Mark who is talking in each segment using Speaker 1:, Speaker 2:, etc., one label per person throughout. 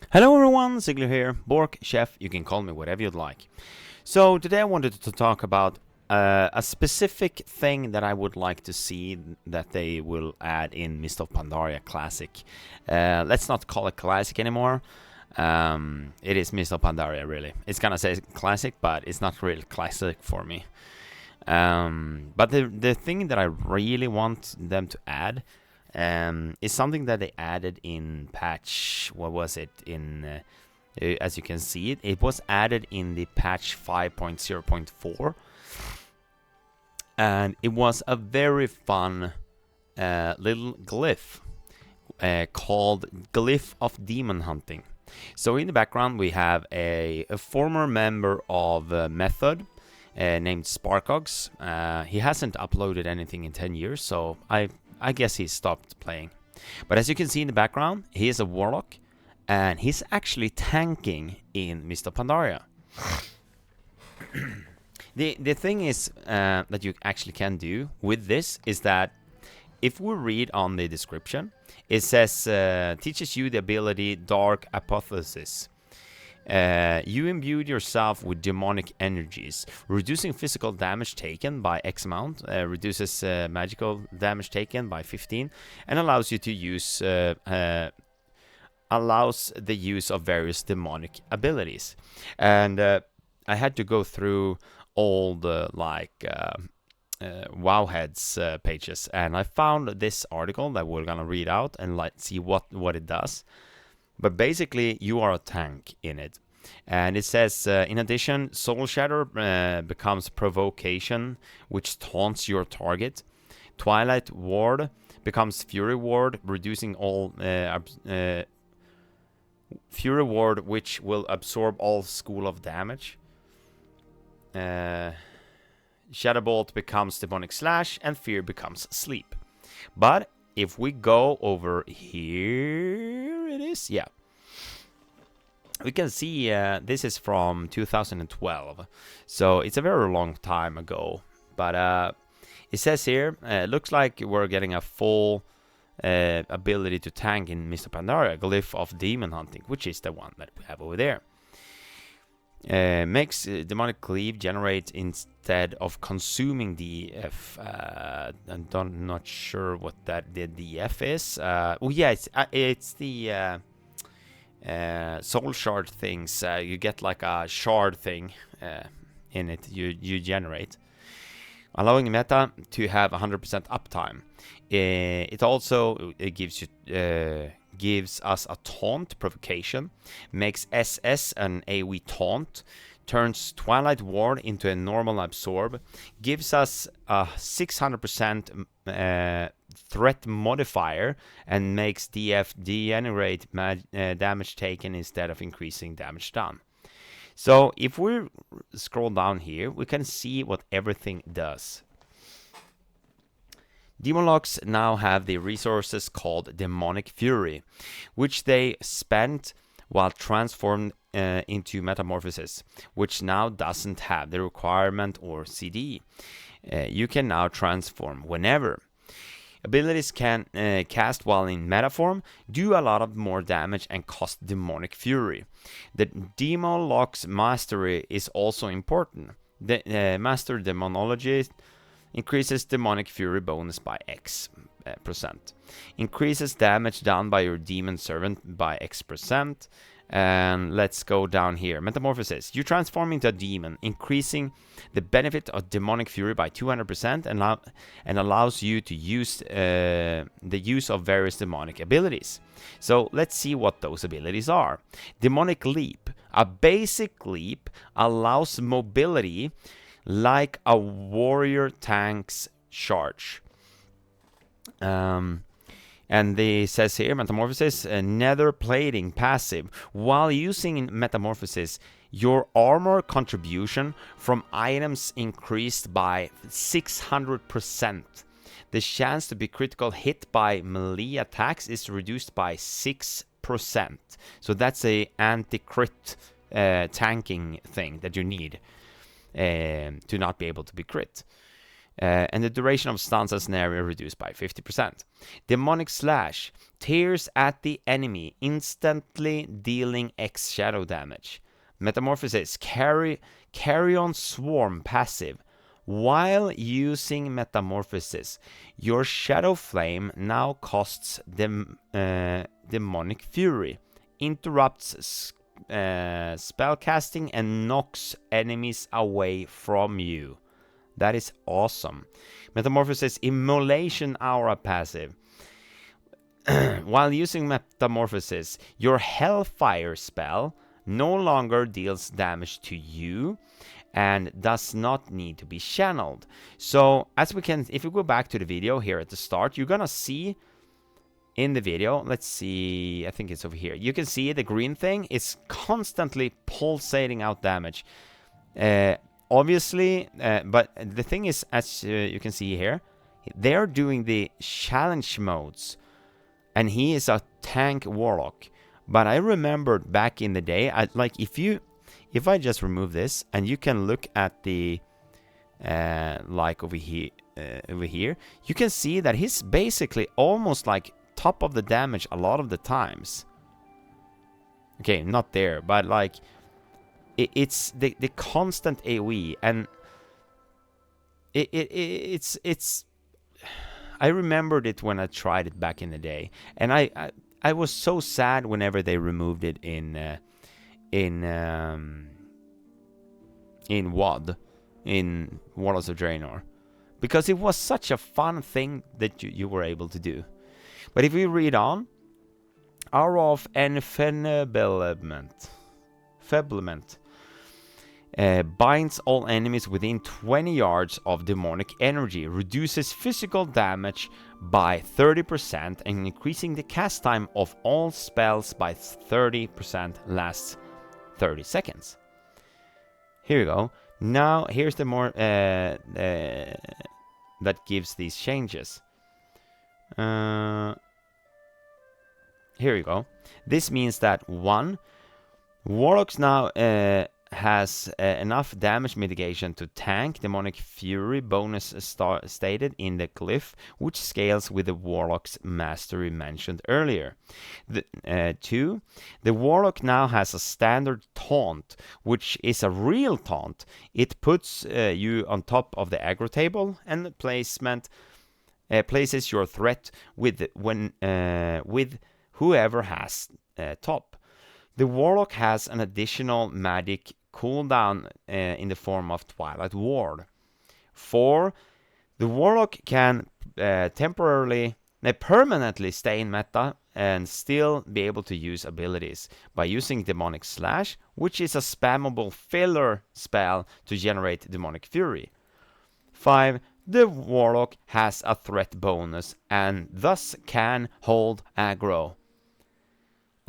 Speaker 1: Hello everyone, Ziggler here, Bork, Chef, you can call me whatever you'd like. So today I wanted to talk about a specific thing that I would like to see that they will add in Mist of Pandaria Classic. Let's not call it Classic anymore. It is Mist of Pandaria really. It's gonna say Classic, but it's not really Classic for me. But the thing that I really want them to add is something that they added in patch, what was it, as you can see it was added in the patch 5.0.4, and it was a very fun little glyph called Glyph of Demon Hunting. So in the background we have a former member of Method named Sparkogs. He hasn't uploaded anything in 10 years, so I guess he stopped playing. But as you can see in the background, he is a Warlock, and he's actually tanking in Mist of Pandaria. The thing is that you actually can do with this is that if we read on the description, it says teaches you the ability Dark Apotheosis. You imbued yourself with demonic energies, reducing physical damage taken by X amount, reduces magical damage taken by 15, and allows you to use allows the use of various demonic abilities. And I had to go through all the Wowhead's pages, and I found this article that we're gonna read out and let's see what it does. But basically, you are a tank in it. And it says, in addition, Soul Shatter becomes Provocation, which taunts your target. Twilight Ward becomes Fury Ward, reducing all... Fury Ward, which will absorb all school of damage. Shadowbolt becomes Demonic Slash, and Fear becomes Sleep. But if we go over here, it is, yeah. We can see this is from 2012, so it's a very long time ago. But it says here, looks like we're getting a full ability to tank in Mist of Pandaria, Glyph of Demon Hunting, which is the one that we have over there. Makes Demonic Cleave generate instead of consuming DF. I'm not sure what that the DF is. Oh yeah, it's the soul shard things. You get like a shard thing in it. You generate, allowing meta to have 100% uptime. It also gives us a taunt provocation, makes SS an AoE taunt, turns Twilight Ward into a normal absorb, gives us a 600% threat modifier, and makes DF degenerate damage taken instead of increasing damage done. So if we scroll down here, we can see what everything does. Warlocks now have the resources called Demonic Fury, which they spent while transformed into Metamorphosis, which now doesn't have the requirement or CD. You can now transform whenever. Abilities can cast while in metaform, do a lot of more damage, and cost Demonic Fury. The Demonolocks Mastery is also important. The Master Demonology increases Demonic Fury bonus by X%. Increases damage done by your Demon Servant by X%. And let's go down here. Metamorphosis. You transform into a demon, increasing the benefit of Demonic Fury by 200% and allows you to use the use of various demonic abilities. So let's see what those abilities are. Demonic Leap. A basic leap allows mobility like a warrior tank's charge. And it says here, Metamorphosis, Nether Plating passive. While using Metamorphosis, your armor contribution from items increased by 600%. The chance to be critical hit by melee attacks is reduced by 6%. So that's a anti-crit tanking thing that you need to not be able to be crit. And the duration of stance and snare reduced by 50%. Demonic Slash tears at the enemy, instantly dealing X shadow damage. Metamorphosis Carrion Swarm passive. While using Metamorphosis, your Shadow Flame now costs Demonic Fury, interrupts spellcasting, and knocks enemies away from you. That is awesome. Metamorphosis Immolation Aura passive. While using Metamorphosis, your Hellfire spell no longer deals damage to you and does not need to be channeled. So, as we can, if we go back to the video here at the start, you're gonna see in the video, let's see, I think it's over here. You can see the green thing is constantly pulsating out damage. Obviously, but the thing is, as you can see here, they're doing the challenge modes, and he is a tank warlock. But I remembered back in the day, if I just remove this, and you can look at the like over here, you can see that he's basically almost like top of the damage a lot of the times. Okay, not there, but like it's the constant AoE, and it's I remembered it when I tried it back in the day, and I was so sad whenever they removed it in WoD, in Warlocks of Draenor, because it was such a fun thing that you were able to do. But if we read on, Aura of Enfeeblement binds all enemies within 20 yards of demonic energy, reduces physical damage by 30%, and increasing the cast time of all spells by 30%, lasts 30 seconds. Here we go. Now, here's the more that gives these changes. Here we go. This means that 1. Warlocks now has enough damage mitigation to tank Demonic Fury bonus stated in the Glyph, which scales with the Warlock's mastery mentioned earlier. 2. The Warlock now has a standard taunt, which is a real taunt. It puts you on top of the aggro table, and places your threat with whoever has top. The Warlock has an additional magic cooldown in the form of Twilight Ward. 4. The Warlock can permanently stay in meta and still be able to use abilities by using Demonic Slash, which is a spammable filler spell to generate Demonic Fury. 5. The Warlock has a threat bonus and thus can hold aggro.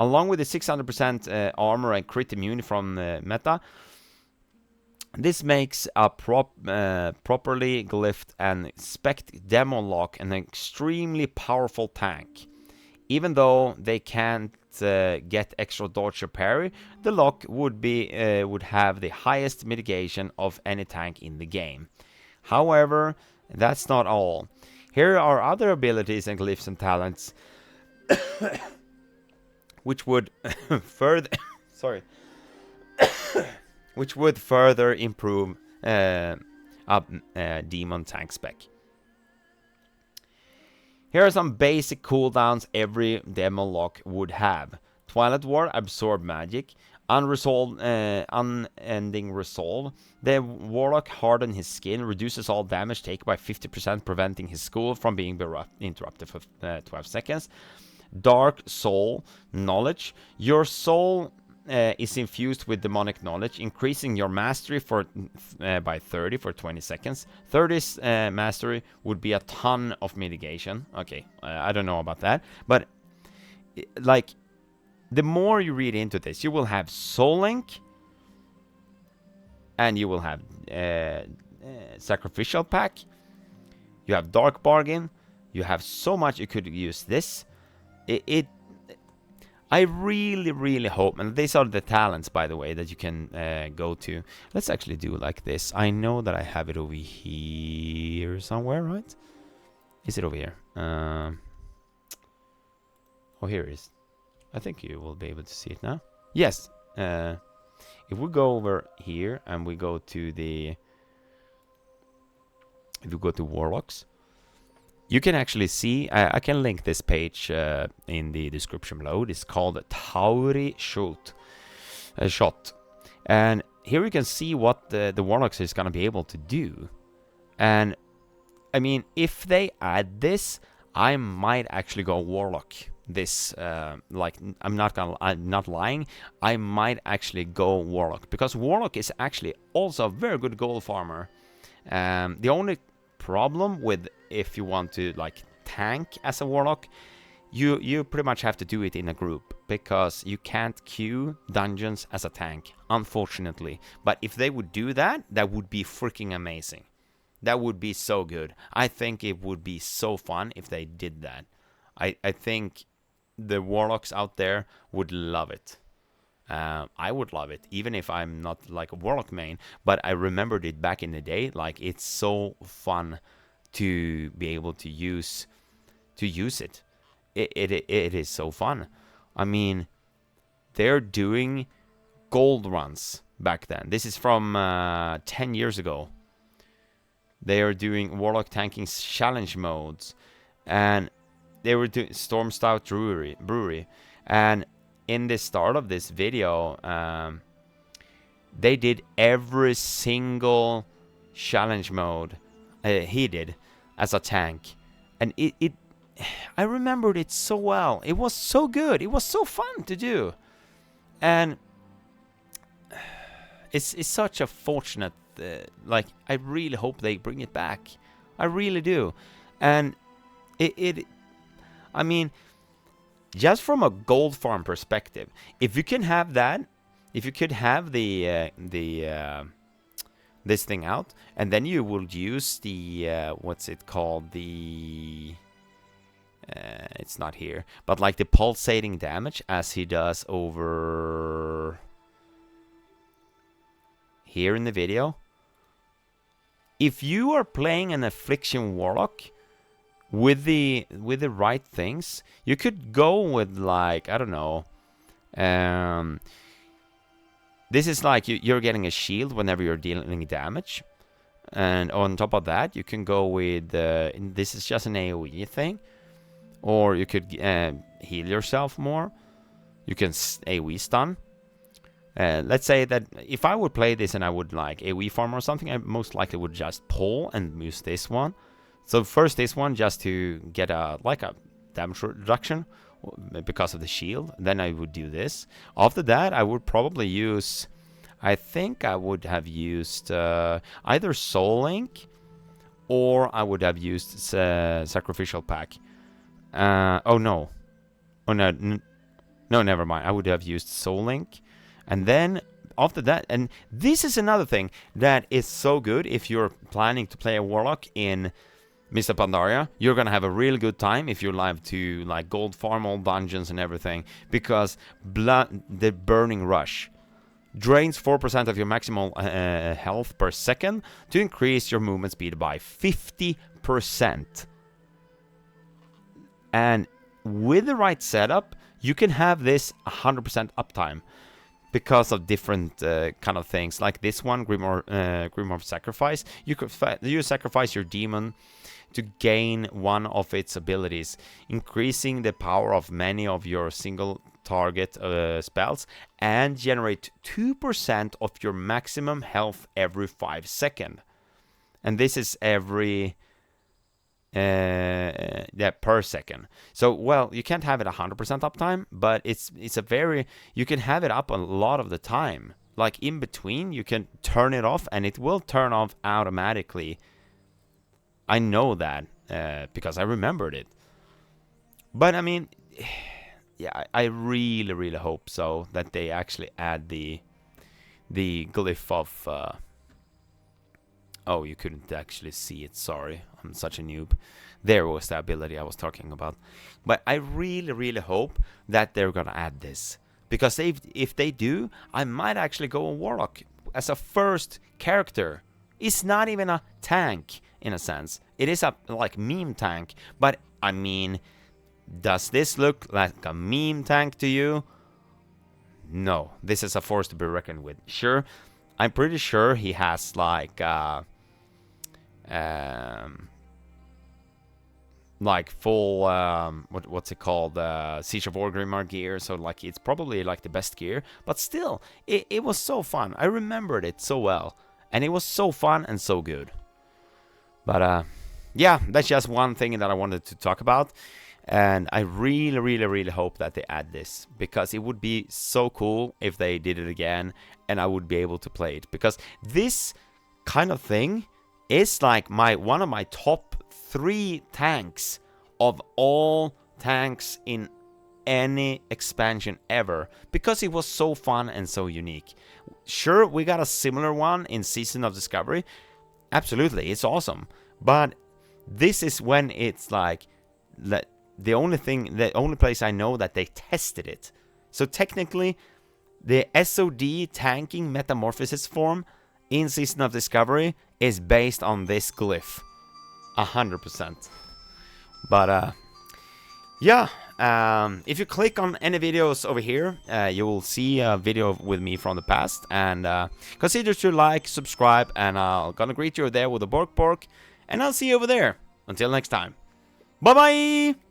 Speaker 1: Along with the 600% armor and crit immune from meta, this makes a properly glyphed and spec demo lock an extremely powerful tank. Even though they can't get extra dodge or parry, the lock would have the highest mitigation of any tank in the game. However, that's not all. Here are other abilities and glyphs and talents which would further improve demon tank spec. Here are some basic cooldowns every demo lock would have. Twilight Ward, absorb magic. Unending Resolve. The Warlock harden his skin, reduces all damage taken by 50%, preventing his school from being interrupted for 12 seconds. Dark Soul Knowledge. Your soul is infused with demonic knowledge, increasing your mastery by 30 for 20 seconds. 30's mastery would be a ton of mitigation. Okay, I don't know about that, but like the more you read into this, you will have Soul Link, and you will have Sacrificial Pack. You have Dark Bargain. You have so much you could use this. I really, really hope, and these are the talents, by the way, that you can go to. Let's actually do like this. I know that I have it over here somewhere, right? Is it over here? Oh, here it is. I think you will be able to see it now. Yes. If we go over here and we go to the... If you go to Warlocks, you can actually see, I can link this page in the description below. It's called Tauri Shot. And here you can see what the Warlocks is going to be able to do. And, I mean, if they add this, I might actually go Warlock. This, like, I'm not lying, I might actually go Warlock. Because Warlock is actually also a very good gold farmer. The only problem with if you want to like tank as a Warlock, you pretty much have to do it in a group, because you can't queue dungeons as a tank, unfortunately. But if they would do that, that would be freaking amazing. That would be so good. I think it would be so fun if they did that. I think the Warlocks out there would love it. I would love it, even if I'm not like a Warlock main. But I remembered it back in the day. Like, it's so fun to be able to use it. It is so fun. I mean, they're doing gold runs back then. This is from 10 years ago. They are doing Warlock tanking challenge modes, and they were doing Storm Stout Brewery, and in the start of this video, they did every single challenge mode he did as a tank, and I remembered it so well. It was so good. It was so fun to do, and it's such a fortunate. Like, I really hope they bring it back. I really do, and I mean, just from a gold farm perspective, if you can have that, if you could have the this thing out, and then you will use the what's it called, the it's not here, but like the pulsating damage as he does over here in the video. If you are playing an Affliction Warlock with the right things, you could go with, like, I don't know, this is like you're getting a shield whenever you're dealing damage, and on top of that you can go with this is just an AoE thing, or you could heal yourself more. You can AoE stun. Let's say that if I would play this and I would like AoE farm or something, I most likely would just pull and use this one. So first this one, just to get a damage reduction because of the shield. Then I would do this. After that, I would probably use, I think I would have used either Soul Link, or I would have used Sacrificial Pack. Oh no, never mind. I would have used Soul Link, and then after that, and this is another thing that is so good if you're planning to play a Warlock in Mr. Pandaria. You're gonna have a really good time if you live to like gold farm all dungeons and everything, because the Burning Rush drains 4% of your maximal health per second to increase your movement speed by 50%. And with the right setup, you can have this 100% uptime because of different kind of things. Like this one, Grimoire Sacrifice. You sacrifice your demon to gain one of its abilities, increasing the power of many of your single target spells, and generate 2% of your maximum health every 5 seconds. And this is every per second. So, well, you can't have it 100% uptime, but it's a very, you can have it up a lot of the time. Like in between, you can turn it off, and it will turn off automatically. I know that because I remembered it. But I mean, yeah, I really, really hope so that they actually add the glyph Oh, you couldn't actually see it. Sorry, I'm such a noob. There was the ability I was talking about. But I really, really hope that they're gonna add this. Because if they do, I might actually go on Warlock as a first character. It's not even a tank, in a sense. It is a, like, meme tank. But, I mean, does this look like a meme tank to you? No. This is a force to be reckoned with. Sure, I'm pretty sure he has, like full, what's it called, Siege of Orgrimmar gear, so like it's probably like the best gear, but still, it was so fun. I remembered it so well, and it was so fun and so good. But yeah, that's just one thing that I wanted to talk about, and I really, really, really hope that they add this, because it would be so cool if they did it again, and I would be able to play it, because this kind of thing is like one of my top 3 tanks of all tanks in any expansion ever, because it was so fun and so unique. Sure, we got a similar one in Season of Discovery. Absolutely, it's awesome. But this is when it's like the only place I know that they tested it. So technically, the SOD tanking metamorphosis form in Season of Discovery is based on this glyph. 100%. But yeah, if you click on any videos over here, you will see a video with me from the past, and consider to like, subscribe, and I'm gonna greet you there with a Bork Bork, and I'll see you over there. Until next time, bye bye.